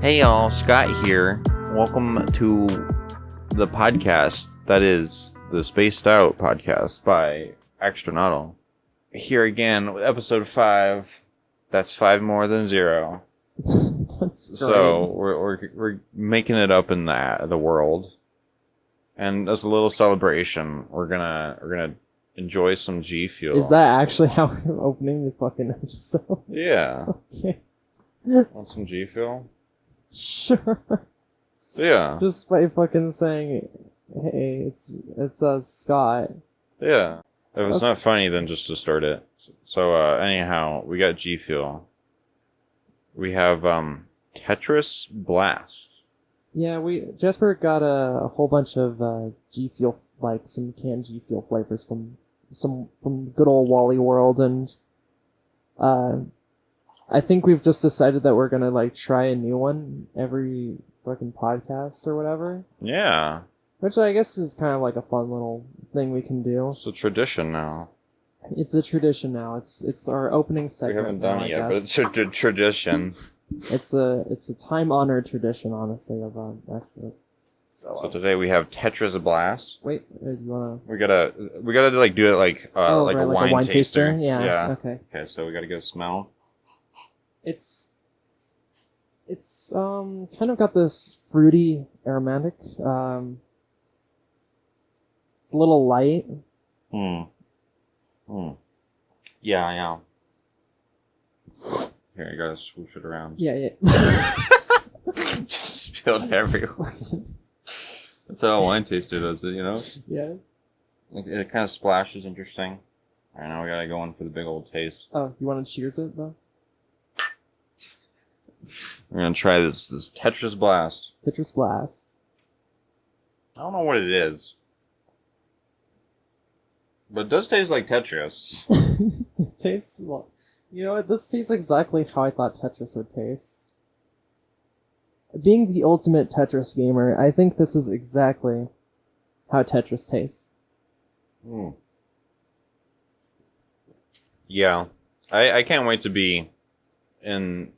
Hey y'all, Scott here. Welcome to the podcast that is the Spaced Out podcast by Axtronautl. Here again with episode 5. That's 5 more than 0. That's great. So we're making it up in the world, and as a little celebration, we're gonna enjoy some G Fuel. Is that actually how we're opening the fucking episode? Yeah. Okay. Want some G Fuel? Sure. Yeah. Just by fucking saying, hey, it's Scott. Yeah. If it's not funny, then just to start it. So anyhow, we got G Fuel. We have Tetris Blast. Yeah, Jasper got a whole bunch of G Fuel, like some canned G Fuel flavors from good old Wally World, and I think we've just decided that we're gonna like try a new one every fucking podcast or whatever. Yeah. Which I guess is kind of like a fun little thing we can do. It's a tradition now. It's a tradition now. It's our opening segment. We haven't done now, it yet, but it's a tradition. It's a time honored tradition, honestly, of Extra. So today we have Tetris Blast. Wait, you wanna? We gotta like do it like a wine taster. Yeah. Okay. So we gotta get a smell. It's kind of got this fruity aromatic. It's a little light. Yeah. Here, I gotta swoosh it around. Yeah. Just spilled everywhere. That's how a wine taster does it, you know? Yeah. It kind of splashes interesting. Alright, now we gotta go in for the big old taste. Oh, you want to cheers it, though? We're gonna try this Tetris Blast. Tetris Blast. I don't know what it is. But it does taste like Tetris. It tastes... You know what? This tastes exactly how I thought Tetris would taste. Being the ultimate Tetris gamer, I think this is exactly how Tetris tastes. Yeah. I can't wait to be in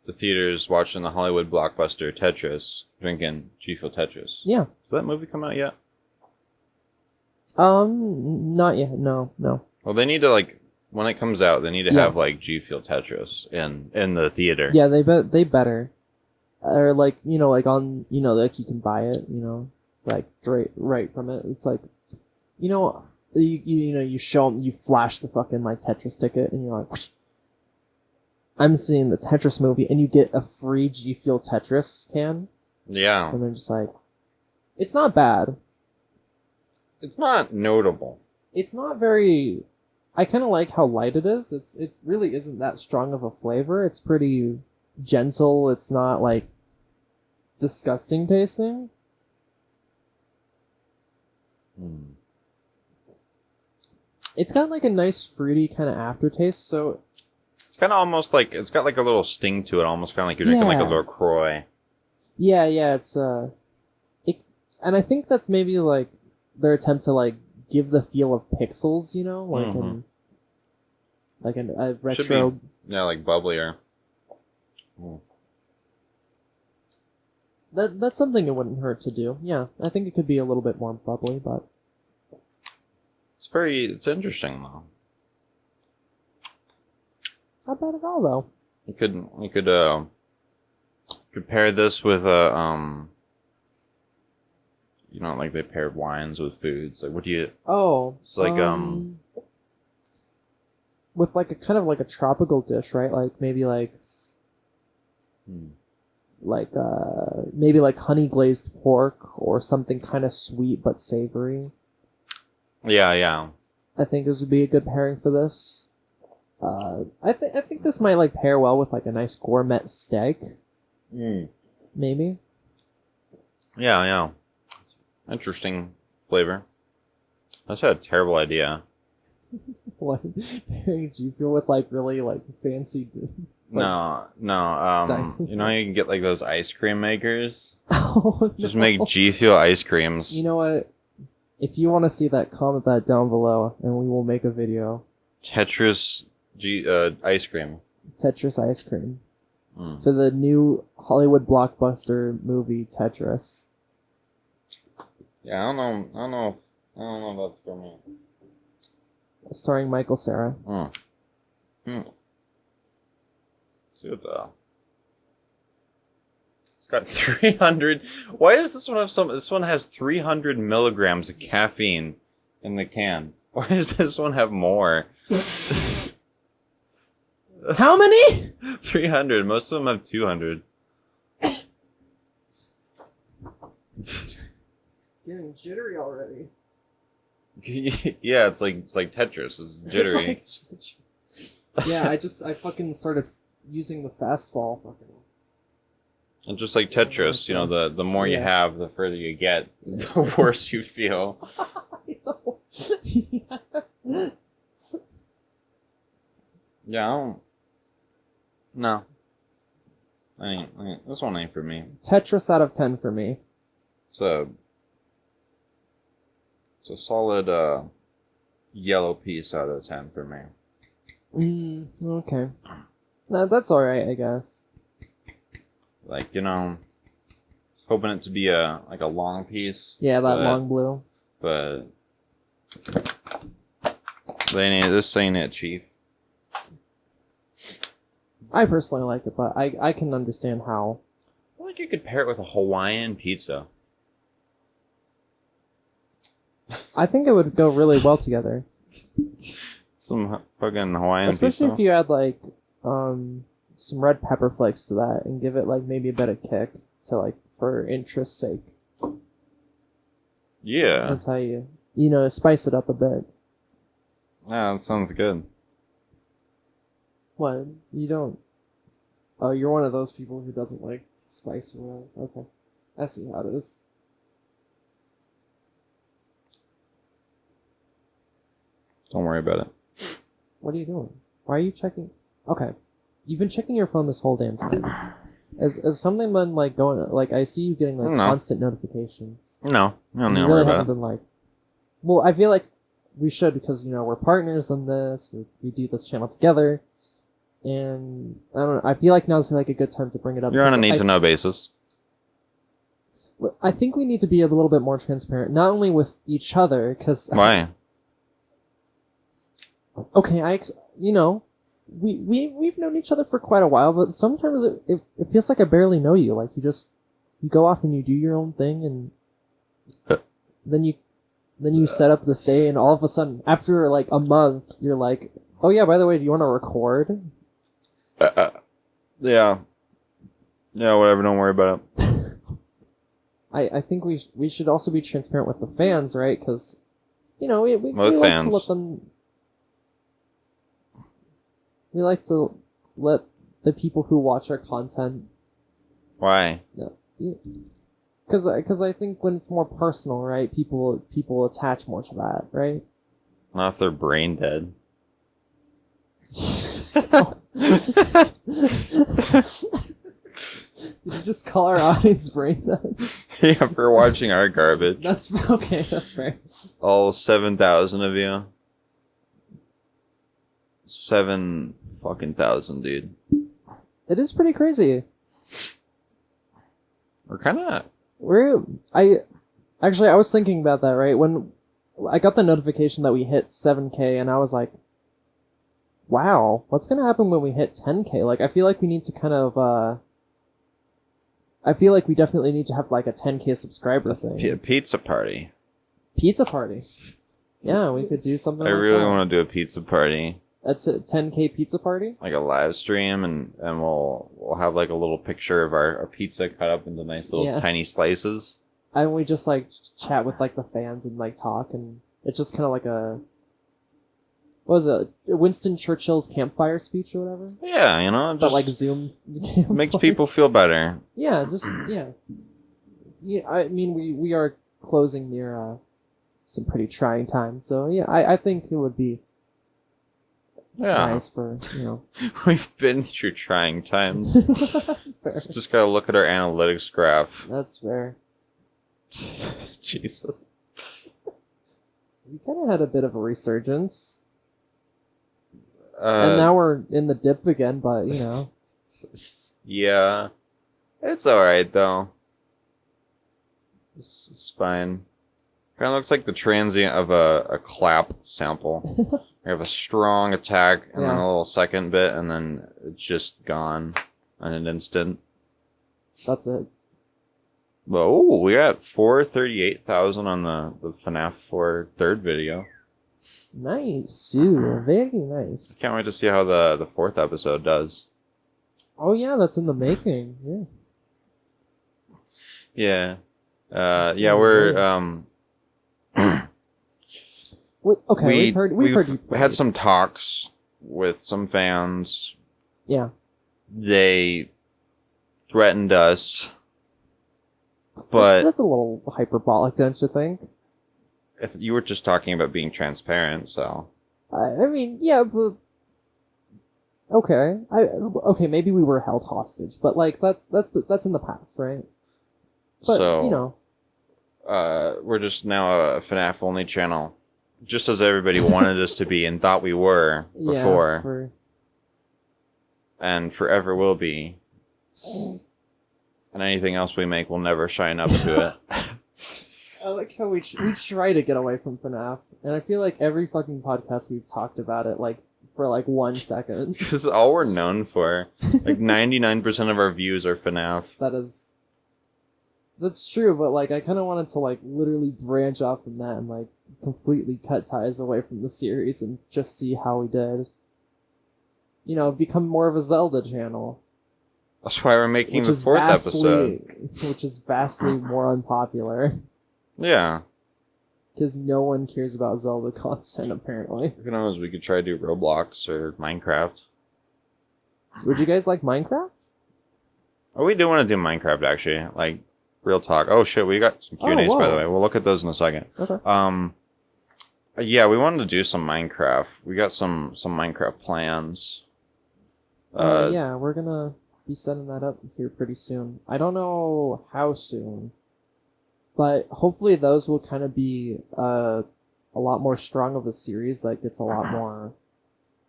the theaters watching the Hollywood blockbuster Tetris, drinking G Fuel Tetris. Yeah. Did that movie come out yet? Not yet. No. Well, they need to, like, when it comes out, they need to have, like, G Fuel Tetris in the theater. Yeah, they better. Or, like, you know, like on, you know, like you can buy it, you know, like right from it. It's like, you know, you show them, you flash the fucking, like, Tetris ticket, and you're like, whoosh. I'm seeing the Tetris movie, and you get a free G Fuel Tetris can. Yeah. And they're just like, it's not bad. It's not notable. It's not very... I kind of like how light it is. It really isn't that strong of a flavor. It's pretty gentle. It's not, like, disgusting tasting. It's got, like, a nice fruity kind of aftertaste, so... It's kind of almost like... It's got, like, a little sting to it, almost kind of like you're drinking, like, a LaCroix. Yeah, it's, and I think that's maybe, like, their attempt to, like, give the feel of pixels, you know, like a retro. Yeah, like bubblier. That's something it wouldn't hurt to do. Yeah, I think it could be a little bit more bubbly, but it's interesting though. It's not bad at all, though. You could pair this with a you know, like they pair wines with foods. Like, what do you? Oh, it's like with like a kind of like a tropical dish, right? Like maybe like maybe like honey glazed pork or something kind of sweet but savory. Yeah. I think this would be a good pairing for this. I think this might like pair well with like a nice gourmet steak. Maybe. Yeah. Interesting flavor. I just had a terrible idea. Like pairing G Fuel with like really like fancy. No. You know how you can get like those ice cream makers? Oh, Just make G Fuel ice creams. You know what? If you want to see that, comment that down below, and we will make a video. Tetris ice cream. Tetris ice cream. for the new Hollywood blockbuster movie Tetris. Yeah, I don't know if that's for me. Starring Michael Cera. See what it's got 300. Why does this one have this one has 300 milligrams of caffeine in the can. Why does this one have more? How many? 300. Most of them have 200. Getting jittery already. Yeah, it's like Tetris. It's jittery. Yeah, I fucking started using the fast fall fucking. And just like Tetris, you know, the more you have, the further you get, the worse you feel. Yeah, I don't... No. This one ain't for me. Tetris out of 10 for me. It's a solid yellow piece out of 10 for me. Okay. No, that's alright, I guess. Like, you know, hoping it to be a long piece. Yeah, that long blue. But this ain't it, Chief. I personally like it, but I can understand how. I feel like you could pair it with a Hawaiian pizza. I think it would go really well together. Some fucking Hawaiian Especially pizza. if you add like some red pepper flakes to that and give it like maybe a bit of kick to like for interest's sake. Yeah. That's how you spice it up a bit. Yeah, that sounds good. What? You don't? Oh, you're one of those people who doesn't like spice or whatever. Okay. I see how it is. Don't worry about it. What are you doing? Why are you checking? Okay. You've been checking your phone this whole damn time. Has something been like going, like I see you getting like constant notifications. No, don't You worry really about haven't it. been like, well, I feel like we should because, we're partners in this. We do this channel together. And I don't know. I feel like now's like a good time to bring it up. You're on a need-to-know basis. I think we need to be a little bit more transparent, not only with each other, because Why? Okay, we've known each other for quite a while, but sometimes it feels like I barely know you. Like you go off and you do your own thing, and then you set up this day, and all of a sudden, after like a month, you're like, oh yeah, by the way, do you want to record? Yeah, whatever. Don't worry about it. I think we should also be transparent with the fans, right? Because we With like fans. to let them. We like to let the people who watch our content. Why? Because I think when it's more personal, right? People attach more to that, right? Not if they're brain dead. Did you just call our audience brain dead? Yeah, for watching our garbage. That's okay. That's fair. All 7,000 of you. 7 fucking thousand, dude. It is pretty crazy. I was thinking about that, right? When I got the notification that we hit 7K, and I was like, wow, what's gonna happen when we hit 10K? Like, I feel like we need to kind of, I feel like we definitely need to have like a 10K subscriber thing. Pizza party. Pizza party. Yeah, we could do something I like really that. want to do a pizza party. That's a 10K pizza party? Like a live stream, and we'll have like a little picture of our pizza cut up into nice little tiny slices. And we just like chat with like the fans and like talk, and it's just kind of like what was it? Winston Churchill's campfire speech or whatever? Yeah, But just like Zoom makes people feel better. Yeah, Yeah, I mean we are closing near some pretty trying times, so yeah, I think it would be nice for, We've been through trying times. Fair. Just gotta look at our analytics graph. That's fair. Jesus. We kind of had a bit of a resurgence. And now we're in the dip again, but Yeah. It's alright, though. It's fine. Kind of looks like the transient of a clap sample. You have a strong attack, and then a little second bit, and then it's just gone in an instant. That's it. Oh, we got 438,000 on the FNAF 4 third video. Nice, very nice. Can't wait to see how the fourth episode does. Oh yeah, that's in the making. Yeah. Yeah, we're Wait, okay, we've heard you play. had some talks with some fans. Yeah. They threatened us, but that's a little hyperbolic, don't you think? if you were just talking about being transparent, so I mean, yeah, but okay, okay, maybe we were held hostage, but like that's in the past, right? But so you know, we're just now a FNAF only channel, just as everybody wanted us to be and thought we were before, and forever will be. And anything else we make will never shine up to it. I like how we try to get away from FNAF, and I feel like every fucking podcast we've talked about it like for like 1 second. Because all we're known for, like 99% of our views are FNAF. That's true, but like I kind of wanted to like literally branch off from that and like completely cut ties away from the series and just see how we did. You know, become more of a Zelda channel. That's why we're making the fourth episode. Which is vastly more unpopular. Yeah. Because no one cares about Zelda content, apparently. Who knows, we could try to do Roblox or Minecraft. Would you guys like Minecraft? Oh, we do want to do Minecraft, actually. Like, real talk. Oh, shit, we got some Q&As, by the way. We'll look at those in a second. Okay. Yeah, we wanted to do some Minecraft. We got some Minecraft plans. Yeah, we're gonna be setting that up here pretty soon. I don't know how soon, but hopefully those will kind of be a lot more strong of a series that gets a lot more,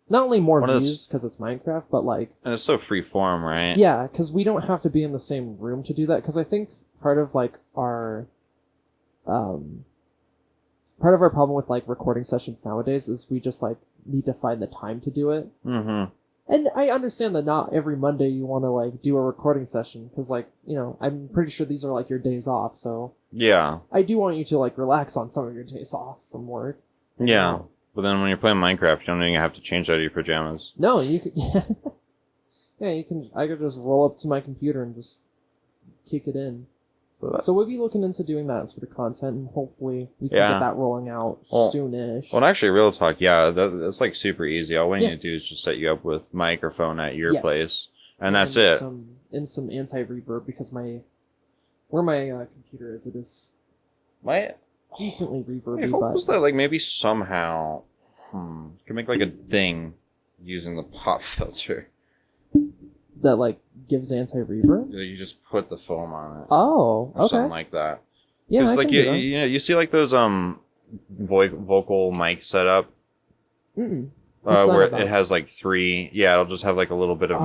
not only more views because it's Minecraft, but like, and it's so free form, right? Yeah, because we don't have to be in the same room to do that. Because I think part of like our problem with like recording sessions nowadays is we just like need to find the time to do it. Mm-hmm. And I understand that not every Monday you want to like do a recording session because like, you know, I'm pretty sure these are like your days off, so yeah, I do want you to like relax on some of your days off from work. Yeah, but then when you're playing Minecraft, you don't even have to change out of your pajamas. No, you could. Yeah, you can. I could just roll up to my computer and just kick it in. So we'll be looking into doing that sort of content, and hopefully we can get that rolling out soonish. Well, actually, real talk, yeah, that's like super easy. All we need to do is just set you up with microphone at your place, and that's it. Some anti-reverb because where my computer is, it is decently reverby. I hope that like maybe somehow can make like a thing using the pop filter that like gives anti-reverb. You just put the foam on it. Oh, okay. Or something like that. Yeah, because like you see like those vocal mic setup. Where it has like 3. Yeah, it'll just have like a little bit of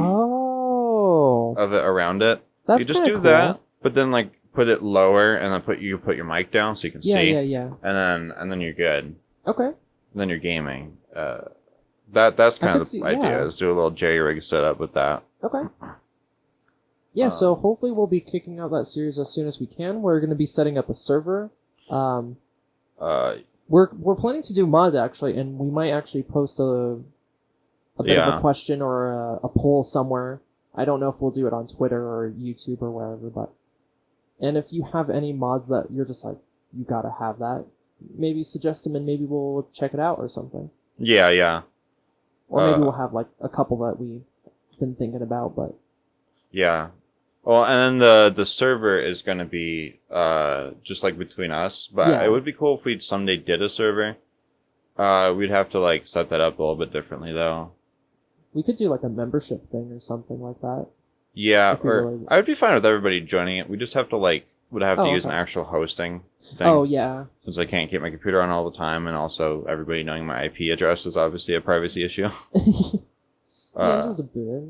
of it around it. That's you just do cool. that, but then like put it lower, and then you put your mic down so you can see. Yeah. And then you're good. Okay. And then you're gaming. That's kind of the idea. Is do a little J-rig setup with that. Okay. Yeah, so hopefully we'll be kicking out that series as soon as we can. We're going to be setting up a server. We're planning to do mods actually, and we might actually post a bit of a question or a poll somewhere. I don't know if we'll do it on Twitter or YouTube or wherever, but and if you have any mods that you're just like, you gotta have that, maybe suggest them and maybe we'll check it out or something. Yeah. Or maybe we'll have like a couple that we've been thinking about, but yeah. Well, and then the server is going to be just like between us, but it would be cool if we someday did a server. We'd have to like set that up a little bit differently though. We could do like a membership thing or something like that. Yeah, or I would be fine with everybody joining it. We just have to would have to use an actual hosting thing. Oh, yeah. Since I can't keep my computer on all the time, and also everybody knowing my IP address is obviously a privacy issue. Yeah, just a bit.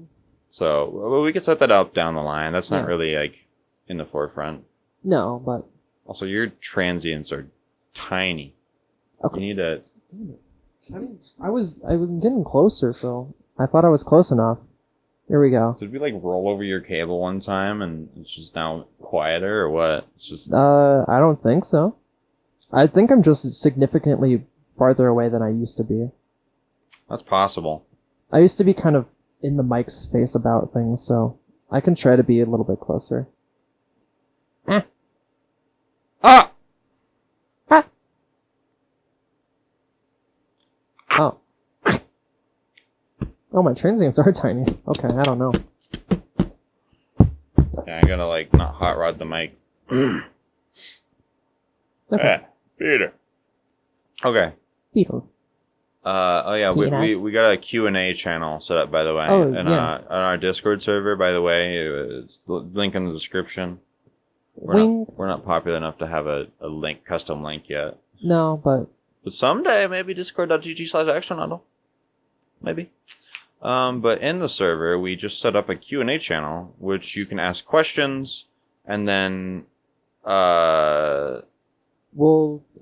So well, we could set that up down the line. That's not Yeah. really like in the forefront. No, but Also, your transients are tiny. okay. You need to. Damn it. I mean, I was getting closer, so I thought I was close enough. Here we go. Did we like roll over your cable one time and it's just now quieter or what? It's just. I don't think so. I think I'm just significantly farther away than I used to be. That's possible. I used to be kind of in the mic's face about things, so I can try to be a little bit closer. Ah! Ah! Oh. Oh, my transients are tiny. Okay, I don't know. Yeah, I gotta like not hot rod the mic. Okay. Peter. Okay. Peter. Oh yeah, we got a Q&A channel set up, by the way. Oh, and yeah. On our Discord server, by the way. It's the link in the description. Wing. We're not popular enough to have a custom link yet. No, but someday, maybe discord.gg/Axtronautl. Maybe. But in the server, we just set up a Q&A channel, which you can ask questions, and then, we'll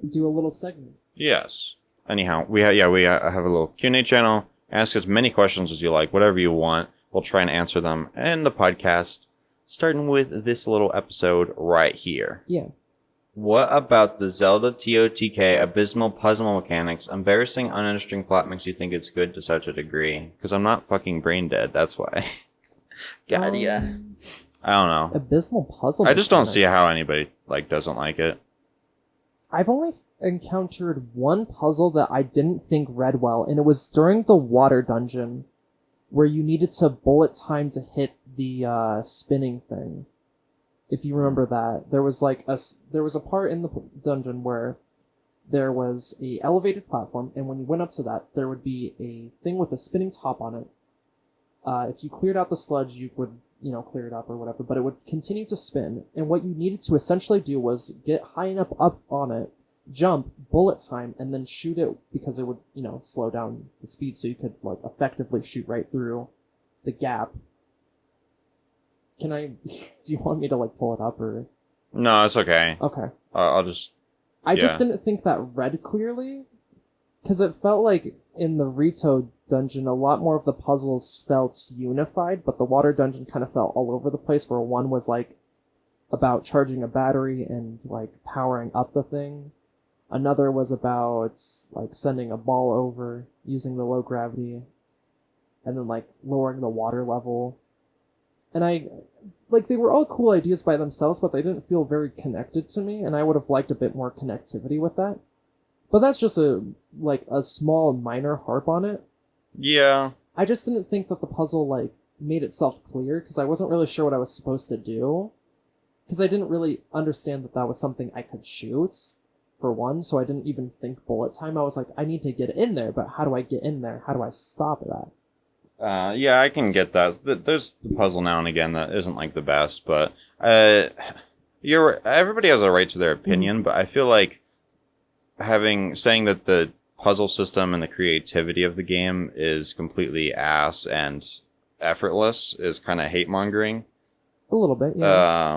do a little segment. yes. Anyhow, we have a little Q&A channel. Ask as many questions as you like, whatever you want. We'll try and answer them in the podcast, starting with this little episode right here. Yeah. What about the Zelda TOTK abysmal puzzle mechanics, embarrassing, uninteresting plot makes you think it's good to such a degree? Because I'm not fucking brain dead, that's why. God, yeah. I don't know. Abysmal puzzle I just don't mechanics. see how anybody doesn't like it. I've only encountered one puzzle that I didn't think read well, and it was during the water dungeon, where you needed to bullet time to hit the spinning thing. If you remember that, there was a part in the dungeon where there was a elevated platform, and when you went up to that, there would be a thing with a spinning top on it. If you cleared out the sludge, you would, clear it up or whatever, but it would continue to spin, and what you needed to essentially do was get high enough up on it, jump, bullet time, and then shoot it, because it would, slow down the speed so you could, effectively shoot right through the gap. Can I... Do you want me to, pull it up, or... No, it's okay. Okay. I'll just... I just didn't think that read clearly, because it felt like in the Rito dungeon, a lot more of the puzzles felt unified, but the water dungeon kind of felt all over the place, where one was, about charging a battery and, powering up the thing. Another was about, sending a ball over using the low gravity, and then, lowering the water level. And they were all cool ideas by themselves, but they didn't feel very connected to me, and I would have liked a bit more connectivity with that. But that's just a small minor harp on it. Yeah. I just didn't think that the puzzle, made itself clear, because I wasn't really sure what I was supposed to do. Because I didn't really understand that that was something I could shoot, for one, so I didn't even think bullet time. I was like, I need to get in there, but how do I get in there? How do I stop that? Yeah, I can get that. There's the puzzle now and again that isn't the best, but everybody has a right to their opinion. But I feel like saying that the puzzle system and the creativity of the game is completely ass and effortless is kind of hate mongering. A little bit, yeah.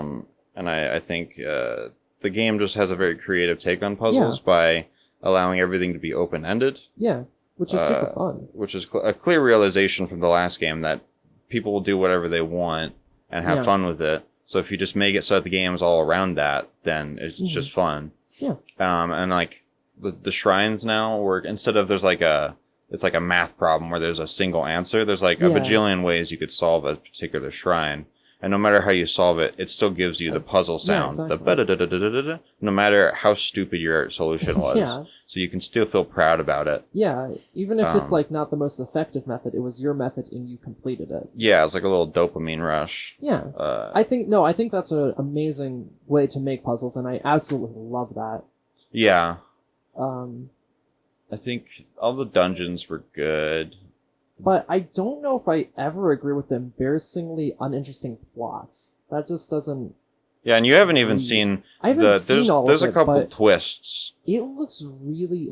And I think the game just has a very creative take on puzzles by allowing everything to be open ended. Yeah. Which is super fun. Which is a clear realization from the last game that people will do whatever they want and have fun with it. So if you just make it so that the game is all around that, then it's just fun. Yeah. And the shrines now work, instead of there's it's like a math problem where there's a single answer. There's a bajillion ways you could solve a particular shrine. And no matter how you solve it, it still gives you the puzzle sounds. Yeah, exactly. The ba-da-da-da-da-da-da, no matter how stupid your solution was. Yeah. So you can still feel proud about it. Yeah, even if it's not the most effective method, it was your method and you completed it. Yeah, it's like a little dopamine rush. Yeah. I think that's an amazing way to make puzzles, and I absolutely love that. Yeah. I think all the dungeons were good. But I don't know if I ever agree with the embarrassingly uninteresting plots. That just doesn't... Yeah, and you haven't even seen... I haven't seen all of it, There's a couple but twists. It looks really...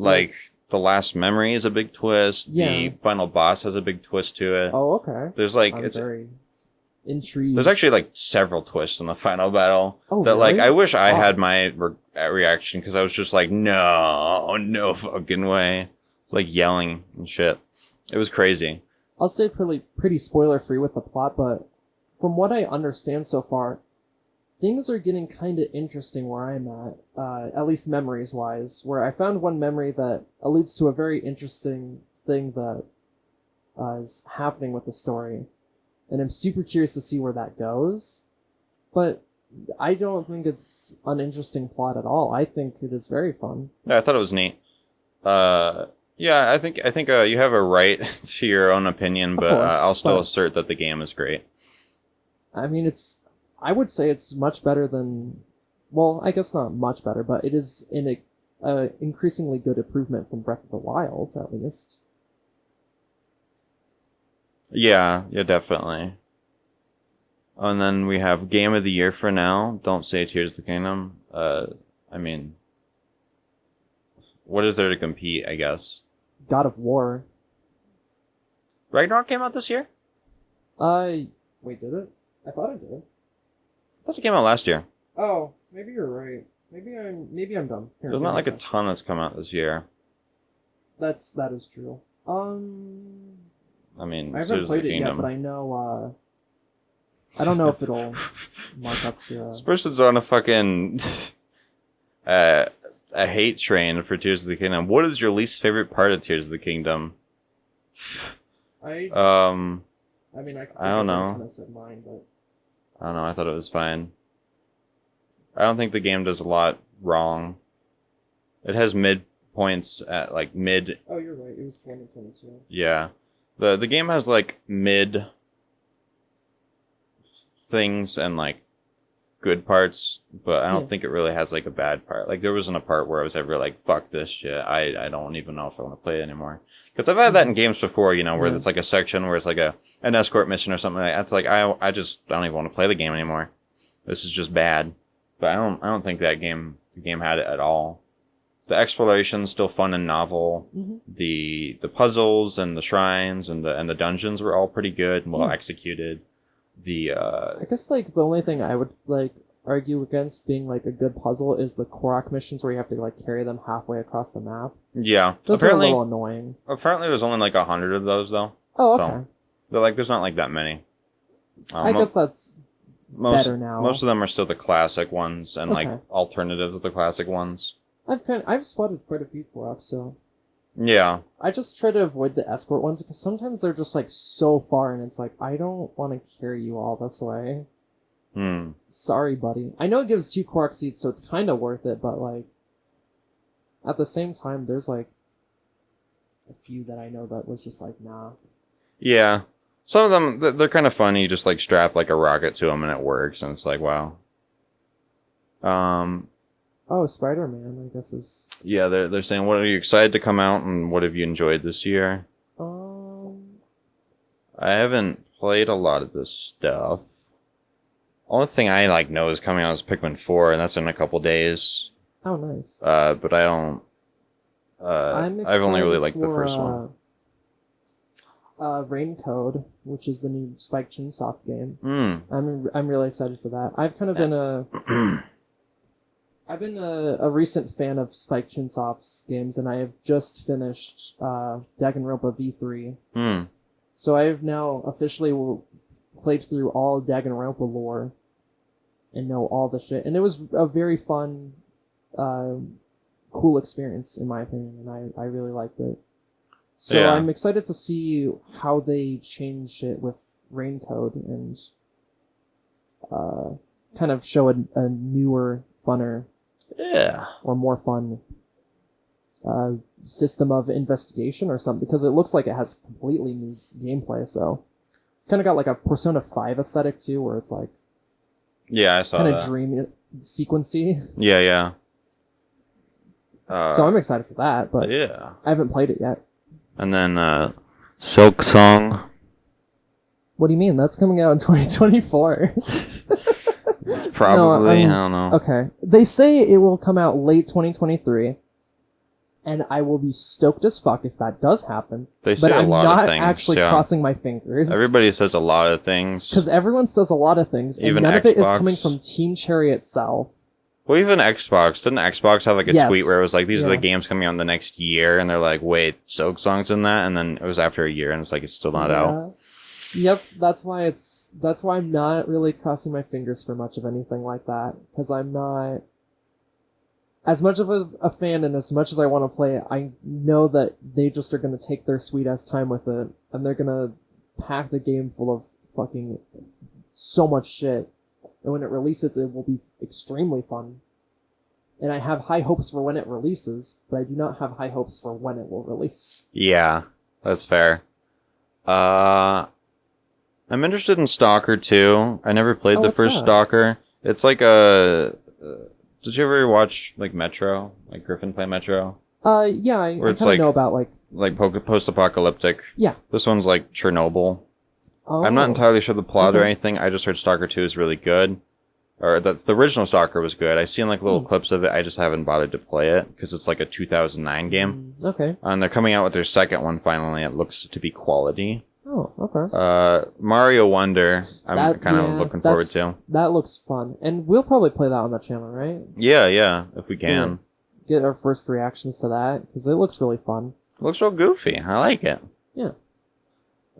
the last memory is a big twist. Yeah. The final boss has a big twist to it. Oh, okay. There's like I'm very intrigued. There's actually like several twists in the final battle. Oh, that really? like I wish I had my reaction because I was just like, no fucking way, like yelling and shit. It was crazy. I'll stay pretty spoiler free with the plot, but from what I understand so far, things are getting kind of interesting where I'm at least memories wise. Where I found one memory that alludes to a very interesting thing that is happening with the story. And I'm super curious to see where that goes. But I don't think it's an uninteresting plot at all. I think it is very fun. Yeah, I thought it was neat. Yeah, I think you have a right to your own opinion, but I'll still assert that the game is great. I mean, I would say it's much better than... Well, I guess not much better, but it is an increasingly good improvement from Breath of the Wild, at least. Yeah, definitely. And then we have Game of the Year for now. Don't say Tears of the Kingdom. I mean, what is there to compete, I guess? God of War. Ragnarok came out this year? Wait, did it? I thought it did. I thought it came out last year. Oh, maybe you're right. Maybe I'm dumb. Here, There's not like a ton that's come out this year. That is true. I mean, I haven't played it yet, but I know, I don't know if it'll mark up to... This person's on a fucking... a hate train for Tears of the Kingdom. What is your least favorite part of Tears of the Kingdom? I mean, I don't know. Kind of said mine, but... I don't know, I thought it was fine. I don't think the game does a lot wrong. It has mid points at, like, mid... Oh, you're right, it was 2022. Yeah. The game has, like, mid things and, like, good parts, but I don't think it really has, like, a bad part. Like, there wasn't a part where I was ever like, fuck this shit. I don't even know if I want to play it anymore. Because I've had that in games before, you know, where it's like a section where it's like an escort mission or something like that. It's like, I don't even want to play the game anymore. This is just bad. But I don't think the game had it at all. The exploration's still fun and novel. Mm-hmm. The puzzles and the shrines and the dungeons were all pretty good and well executed. I guess like the only thing I would like argue against being like a good puzzle is the Korok missions where you have to like carry them halfway across the map. Yeah, those are a little annoying. Apparently, there's only like 100 of those though. Oh, okay. So, there's not like that many. I guess that's better now. Most of them are still the classic ones and like alternatives of the classic ones. I've spotted quite a few Koroks, so yeah. I just try to avoid the escort ones because sometimes they're just like so far and it's like I don't want to carry you all this way. Sorry, buddy. I know it gives 2 Korok seats, so it's kind of worth it, but like at the same time, there's like a few that I know that was just like nah. Yeah. Some of them, they're kind of funny. You just like strap like a rocket to them and it works, and it's like, wow. Oh, Spider-Man, I guess is... Yeah, they're saying, what are you excited to come out, and what have you enjoyed this year? I haven't played a lot of this stuff. Only thing I like know is coming out is Pikmin 4, and that's in a couple days. Oh, nice. But I don't... I've only really liked the first one. Rain Code, which is the new Spike Chunsoft game. I'm really excited for that. I've kind of been I've been a recent fan of Spike Chunsoft's games, and I have just finished Danganronpa V3. So I have now officially played through all Danganronpa lore and know all the shit. And it was a very fun, cool experience, in my opinion, and I really liked it. So yeah. I'm excited to see how they change it with Rain Code and kind of show a newer, funner, or more fun system of investigation or something, because it looks like it has completely new gameplay. So it's kind of got like a Persona 5 aesthetic too, where it's like I saw kind of dreamy, sequency. Yeah. So I'm excited for that, but I haven't played it yet. And then Silk Song. What do you mean? That's coming out in 2024. Probably, I don't know. Okay. They say it will come out late 2023. and I will be stoked as fuck if that does happen. They say but a I'm lot not of things. actually crossing my fingers. Everybody says a lot of things. Because everyone says a lot of things, and Even none of it is Xbox. coming from Team Cherry itself. Well, even Xbox. Didn't Xbox have like a Yes. tweet where it was like, these are Yeah. the games coming out in the next year? And they're like, wait, Silk Song's in that? And then it was after a year and it's like, it's still not out. Yep, that's why I'm not really crossing my fingers for much of anything like that. Because I'm not... As much of a fan and as much as I want to play it, I know that they just are going to take their sweet-ass time with it, and they're going to pack the game full of fucking so much shit. And when it releases, it will be extremely fun. And I have high hopes for when it releases, but I do not have high hopes for when it will release. Yeah, that's fair. I'm interested in Stalker 2. I never played the first that? Stalker. It's like a... did you ever watch like Metro? Like Griffin play Metro? Yeah, I Where it's kind of like- know about, like... Like post-apocalyptic. Yeah. This one's like Chernobyl. Oh. I'm not entirely sure the plot or Okay. anything. I just heard Stalker 2 is really good. Or that the original Stalker was good. I've seen like little clips of it. I just haven't bothered to play it because it's like a 2009 game. Okay. And they're coming out with their second one finally. It looks to be quality. Oh, okay. Mario Wonder, I'm That- kind of yeah, looking forward that's- to. That looks fun. And we'll probably play that on the channel, right? Yeah, if we can. Get our first reactions to that, because it looks really fun. It looks real goofy. I like it. Yeah.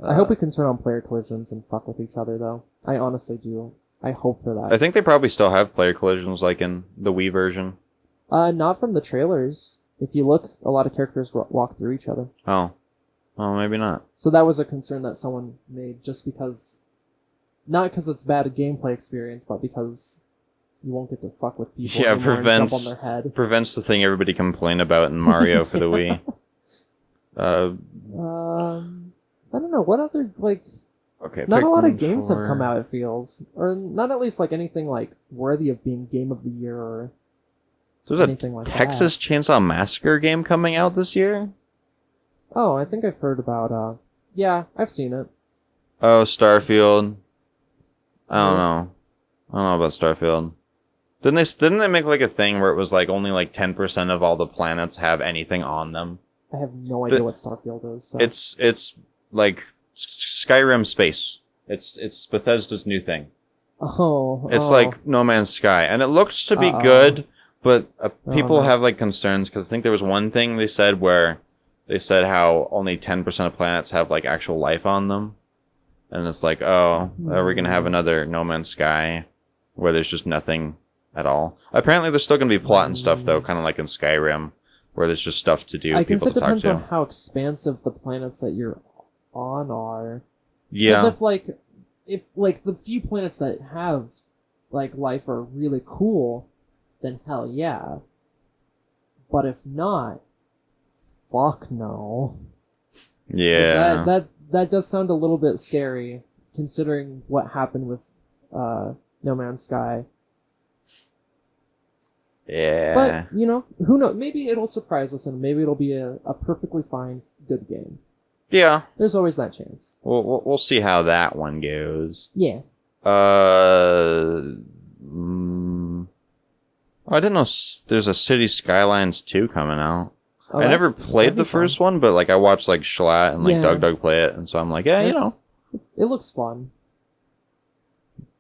I hope we can turn on player collisions and fuck with each other, though. I honestly do. I hope for that. I think they probably still have player collisions like in the Wii version. Not from the trailers. If you look, a lot of characters walk through each other. Oh. Well, maybe not. So that was a concern that someone made just because... Not because it's bad a gameplay experience, but because you won't get to fuck with people Yeah, anymore and jump on their head. prevents the thing everybody complained about in Mario for the Wii. I don't know. What other, like... Okay, Not a lot of Pikmin games 4. have come out, it feels. Or not at least like anything like worthy of being Game of the Year or There's anything a like Texas Chainsaw Massacre game coming out this year? Oh, I think I've heard about, yeah, I've seen it. Oh, Starfield. I don't know. I don't know about Starfield. Didn't they make like a thing where it was like only like 10% of all the planets have anything on them? I have no idea what Starfield is. So. It's like Skyrim space. It's Bethesda's new thing. It's like No Man's Sky, and it looks to be good, but people have like concerns because I think there was one thing they said where they said how only 10% of planets have like actual life on them, and it's like, oh, are we gonna have another No Man's Sky where there's just nothing at all? Apparently, there's still gonna be plot and stuff though, kind of like in Skyrim, where there's just stuff to do. I guess people it to talk depends to. on how expansive the planets that you're on are. Yeah. Because if the few planets that have like life are really cool, then hell yeah. But if not, fuck no. 'Cause Yeah. that does sound a little bit scary, considering what happened with No Man's Sky. Yeah. But, you know, who knows? Maybe it'll surprise us and maybe it'll be a perfectly fine, good game. Yeah. There's always that chance. We'll see how that one goes. Yeah. I didn't know there's a City Skylines 2 coming out. Oh, I never played the first one, but like I watched like Schlatt and like Yeah. Doug play it, and so I'm like, yeah, you know. It looks fun.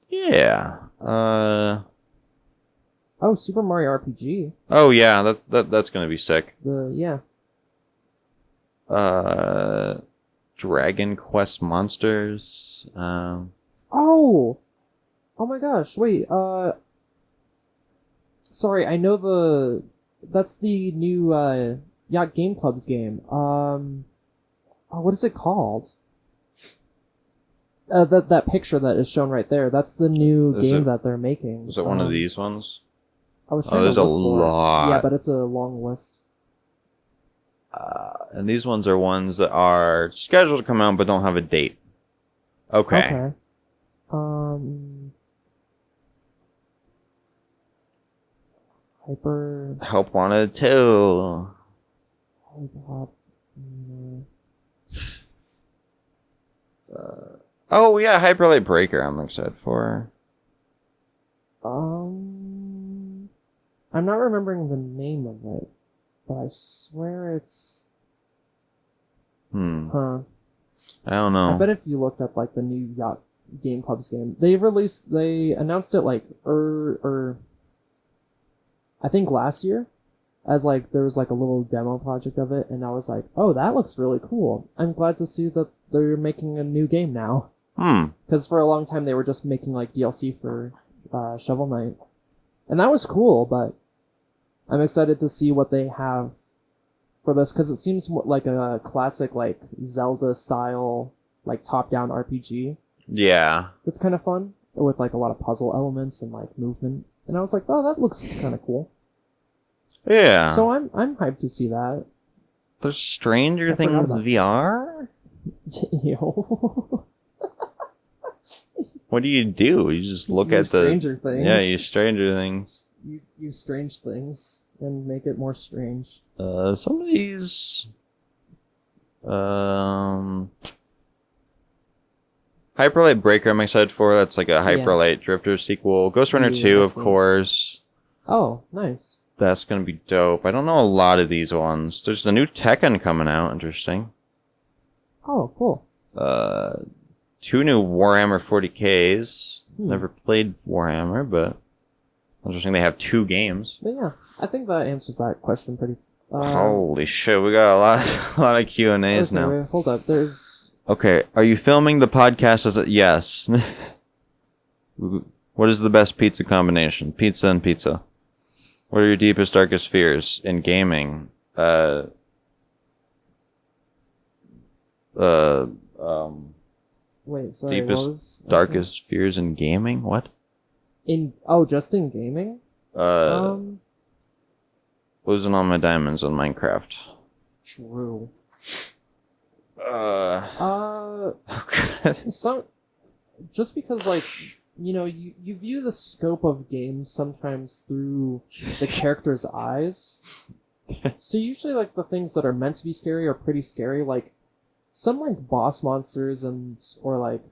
Yeah. Oh, Super Mario RPG. Oh yeah, that's gonna be sick. Yeah. Dragon Quest Monsters. Oh my gosh, wait, sorry, I know that's the new, Yacht Game Club's game. What is it called? That picture that is shown right there, that's the new game that they're making. Is it one of these ones? I was trying there's to a look for it. lot. Yeah, but it's a long list. And these ones are ones that are scheduled to come out but don't have a date. Okay. Hyper... Help Wanted 2. Oh yeah, Hyper Light Breaker I'm excited for. I'm not remembering the name of it. but I swear it's... I don't know. I bet if you looked up like the new Yacht Game Club's game, they announced it like I think last year, as like there was like a little demo project of it, and I was like, oh, that looks really cool. I'm glad to see that they're making a new game now. Because for a long time they were just making like DLC for Shovel Knight, and that was cool. But I'm excited to see what they have for this, because it seems like a classic like Zelda style like top-down RPG. Yeah. It's kind of fun with like a lot of puzzle elements and like movement. And I was like, oh, that looks kind of cool. Yeah. So I'm hyped to see that. There's Stranger Things VR? Yo. What do? You just look at the... Stranger Things. Yeah, you Stranger Things. You strange things and make it more strange. Some of these... Hyperlight Breaker I'm excited for. That's like a Hyperlight Drifter sequel. Ghost Runner 2, of course. Oh, nice. That's gonna be dope. I don't know a lot of these ones. There's a new Tekken coming out. Interesting. Oh, cool. 2 new Warhammer 40Ks. Never played Warhammer, but interesting they have 2 games. But yeah, I think that answers that question pretty... Holy shit, we got a lot of Q&As now. Wait, hold up, there's... Okay, are you filming the podcast as a... Yes. What is the best pizza combination? Pizza and pizza. What are your deepest, darkest fears in gaming? Wait, sorry, deepest, darkest fears in gaming? What? Just in gaming? Losing all my diamonds on Minecraft. True. Okay. So, just because, like, you know, you view the scope of games sometimes through the character's eyes. So usually, like, the things that are meant to be scary are pretty scary. Like, some, like, boss monsters or, like,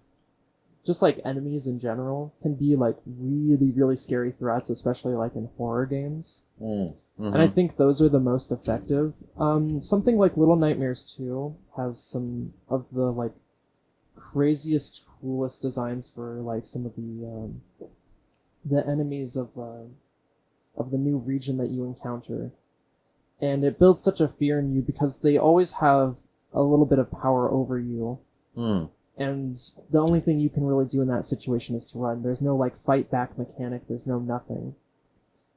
just, like, enemies in general can be, like, really, really scary threats, especially, like, in horror games. Mm-hmm. And I think those are the most effective. Something like Little Nightmares 2 has some of the, like, craziest, coolest designs for, like, some of the enemies of the new region that you encounter. And it builds such a fear in you because they always have a little bit of power over you. And the only thing you can really do in that situation is to run. There's no, like, fight back mechanic. There's no nothing.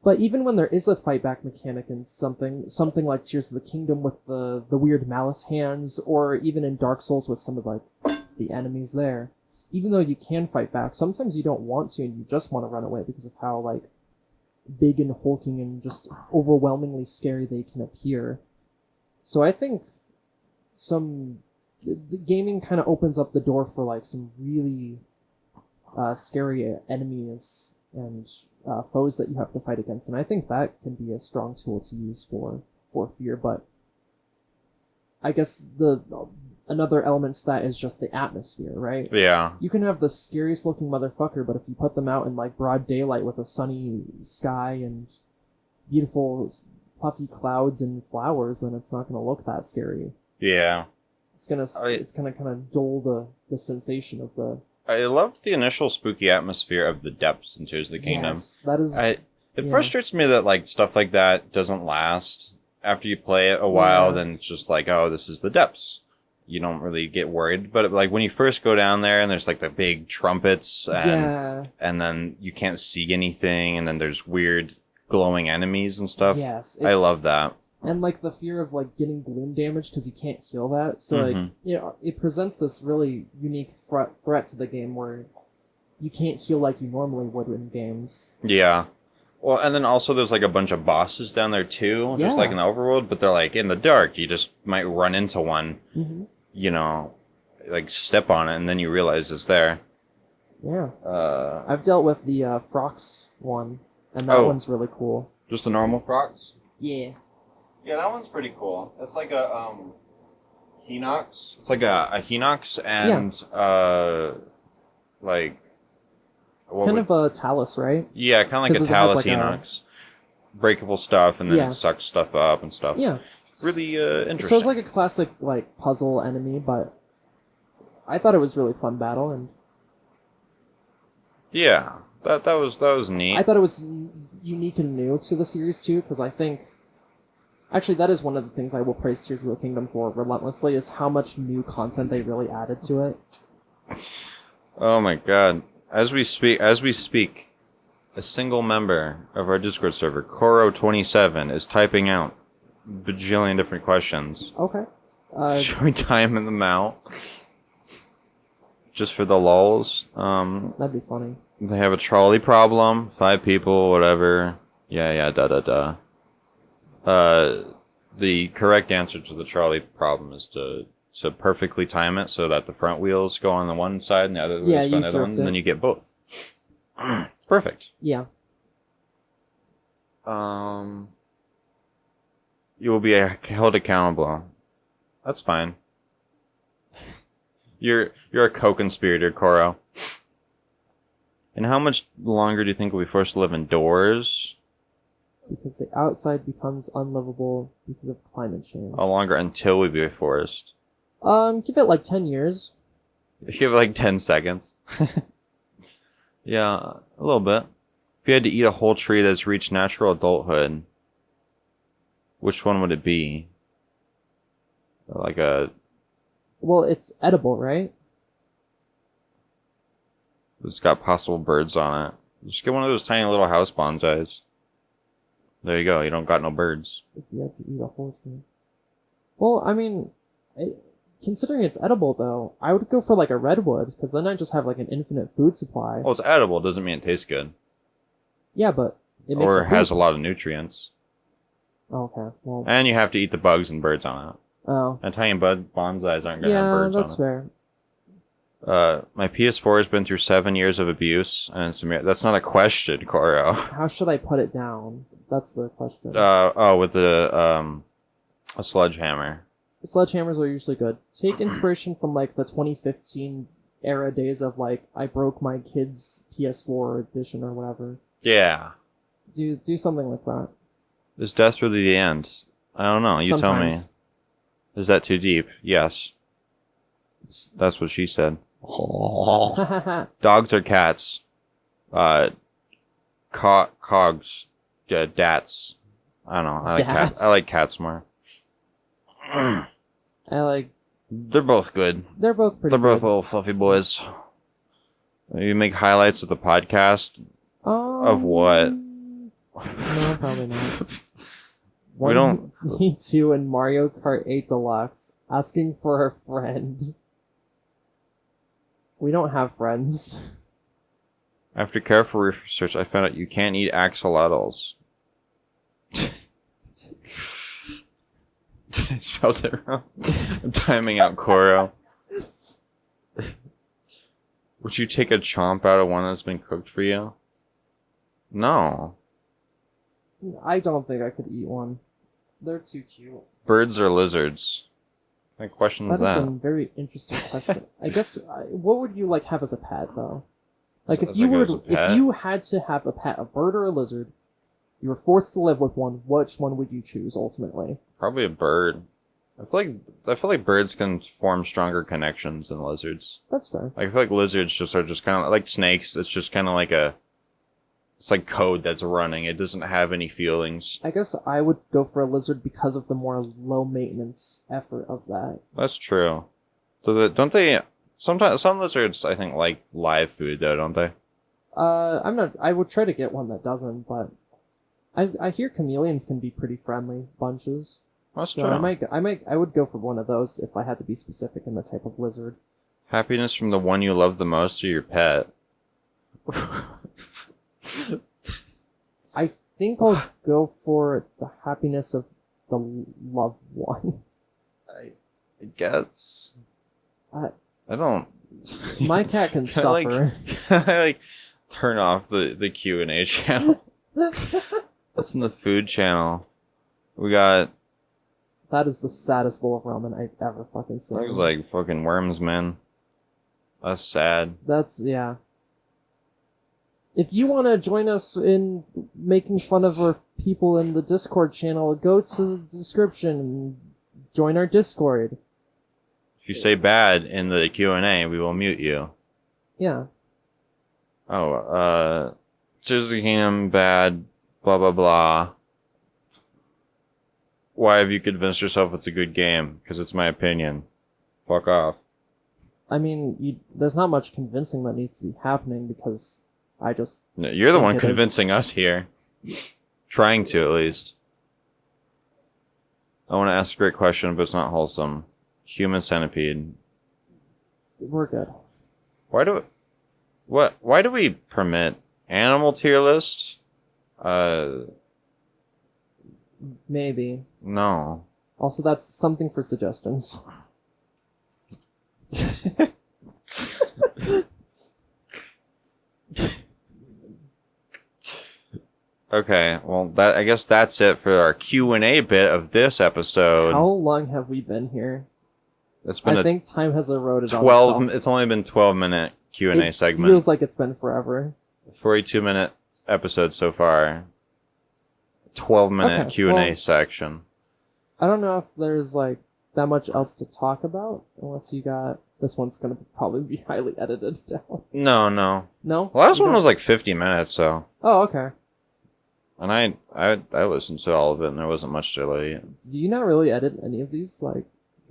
But even when there is a fight back mechanic in something like Tears of the Kingdom with the weird malice hands, or even in Dark Souls with some of, like, the enemies there, even though you can fight back, sometimes you don't want to and you just want to run away because of how, like, big and hulking and just overwhelmingly scary they can appear. So I think the gaming kind of opens up the door for, like, some really scary enemies and foes that you have to fight against, and I think that can be a strong tool to use for fear. But I guess another element to that is just the atmosphere, right? Yeah. You can have the scariest looking motherfucker, but if you put them out in, like, broad daylight with a sunny sky and beautiful puffy clouds and flowers, then it's not going to look that scary. Yeah. It's gonna kind of dull the sensation of the... I loved the initial spooky atmosphere of the depths in Tears of the Kingdom. Yes, that is... It frustrates me that, like, stuff like that doesn't last. After you play it a while, then it's just like, oh, this is the depths. You don't really get worried. But, like, when you first go down there and there's, like, the big trumpets and then you can't see anything and then there's weird glowing enemies and stuff. Yes. I love that. And, like, the fear of, like, getting gloom damage because you can't heal that. So, like, you know, it presents this really unique threat to the game where you can't heal like you normally would in games. Yeah. Well, and then also there's, like, a bunch of bosses down there, too. Just like in the overworld, but they're, like, in the dark. You just might run into one, you know, like, step on it, and then you realize it's there. Yeah. I've dealt with the Frox one, and that one's really cool. Just the normal Frox? Yeah. Yeah, that one's pretty cool. It's like a, Hinox. It's like a Hinox and, like... Kind of a Talus, right? Yeah, kind of like a Talus like Hinox. breakable stuff, and then Yeah. it sucks stuff up and stuff. Yeah. Really interesting. So it's like a classic like puzzle enemy, but I thought it was really fun battle, and yeah, that was neat. I thought it was unique and new to the series too, because I think actually that is one of the things I will praise Tears of the Kingdom for relentlessly is how much new content they really added to it. Oh my god! As we speak, a single member of our Discord server, Koro27, is typing out bajillion different questions. Okay. Should we time them out? Just for the lulz. That'd be funny. They have a trolley problem. 5 people, whatever. Yeah, da. The correct answer to the trolley problem is to perfectly time it so that the front wheels go on the one side and the other wheels go on the other one, and then you get both. Perfect. Yeah. You will be held accountable. That's fine. You're a co-conspirator, Koro. And how much longer do you think we'll be forced to live indoors? Because the outside becomes unlivable because of climate change. How longer until we be forced? Give it like 10 years. Give it like 10 seconds. Yeah, a little bit. If you had to eat a whole tree that's reached natural adulthood, which one would it be? Like a... Well, it's edible, right? It's got possible birds on it. Just get one of those tiny little house bonsais. There you go. You don't got no birds. If you had to eat a whole tree. Well, I mean, considering it's edible, though, I would go for like a redwood, because then I just have like an infinite food supply. Well, it's edible. Doesn't mean it tastes good. Yeah, but it makes Or it has poop. a lot of nutrients. Okay, well... And you have to eat the bugs and birds on it. Oh. Italian bonsais aren't going to have Yeah, birds on it. that's fair. My PS4 has been through 7 years of abuse, and that's not a question, Koro. How should I put it down? That's the question. With a sledgehammer. Sledgehammers are usually good. Take inspiration from like the 2015 era days of like I broke my kid's PS4 edition or whatever. Yeah. Do something like that. Is death really the end? I don't know. You Sometimes. tell me. Is that too deep? Yes. That's what she said. Dogs or cats? Cogs. Dats. I don't know. Dats? I like cats more. They're both good. They're both pretty They're both good. little fluffy boys. You make highlights of the podcast? Of what? No, probably not. We don't... Me too in Mario Kart 8 Deluxe, asking for a friend. We don't have friends. After careful research, I found out you can't eat axolotls. I spelled it wrong. I'm timing out Koro. Would you take a chomp out of one that's been cooked for you? No. I don't think I could eat one. They're too cute. Birds or lizards? What question is That is that? a very interesting question. I guess, what would you like have as a pet though? Like if As you like were, as a pet? if you had to have a pet, a bird or a lizard, you were forced to live with one. Which one would you choose ultimately? Probably a bird. I feel like birds can form stronger connections than lizards. That's fair. Like, I feel like lizards are just kind of like snakes. It's just kind of like it's like code that's running. It doesn't have any feelings. I guess I would go for a lizard because of the more low maintenance effort of that. That's true. So don't they? Sometimes some lizards I think like live food though, don't they? I'm not. I would try to get one that doesn't, but I hear chameleons can be pretty friendly bunches. That's So true. I would go for one of those if I had to be specific in the type of lizard. Happiness from the one you love the most or your pet. I think I'll go for the happiness of the loved one. I guess. I don't. My cat can suffer. I turn off the Q&A channel. That's in the food channel. We got. That is the saddest bowl of ramen I've ever fucking seen. Looks like fucking worms, man. That's sad. That's, yeah. If you want to join us in making fun of our people in the Discord channel, go to the description and join our Discord. If you say bad in the Q&A, we will mute you. Yeah. Oh, Tears of the Kingdom, bad, blah, blah, blah. Why have you convinced yourself it's a good game? Because it's my opinion. Fuck off. I mean, there's not much convincing that needs to be happening because I just... No, you're the one convincing us here. Trying to, at least. I want to ask a great question, but it's not wholesome. Human centipede. We're good. Why do we permit animal tier list? Maybe. No. Also, that's something for suggestions. Okay, well, I guess that's it for our Q&A bit of this episode. How long have we been here? It's been I think time has eroded 12. on itself. It's only been 12-minute Q&A segment. It feels like it's been forever. 42-minute episode so far. 12-minute Okay, Q&A section. I don't know if there's like that much else to talk about, unless you got... This one's going to probably be highly edited down. No. No? The last one was like 50 minutes, so... Oh, okay. And I listened to all of it, and there wasn't much delay. Do you not really edit any of these? Like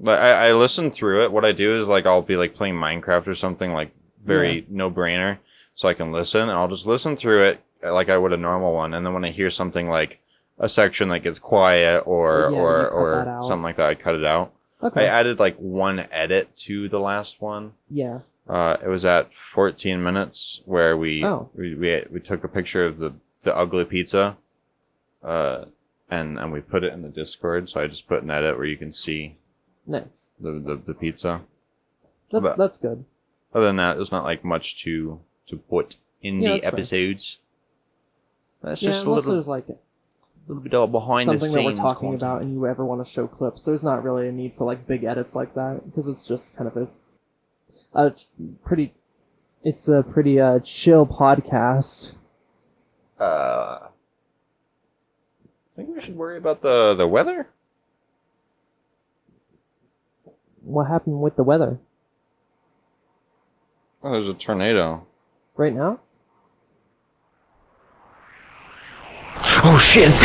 I listened through it. What I do is, like, I'll be, like, playing Minecraft or something, like, very no-brainer, so I can listen, and I'll just listen through it like I would a normal one, and then when I hear something like a section that gets quiet or something like that, I cut it out. Okay. I added, like, one edit to the last one. Yeah. It was at 14 minutes, where we took a picture of the ugly pizza, and we put it in the Discord, so I just put an edit where you can see Nice. the pizza. That's good. Other than that, there's not like much to put in the episodes. That's just a little, there's like little bit of behind the scenes something that we're talking content. about and you ever want to show clips. There's not really a need for like big edits like that because it's just kind of a pretty chill podcast. I think we should worry about the weather. What happened with the weather? Oh, there's a tornado. Right now? Oh shit! It's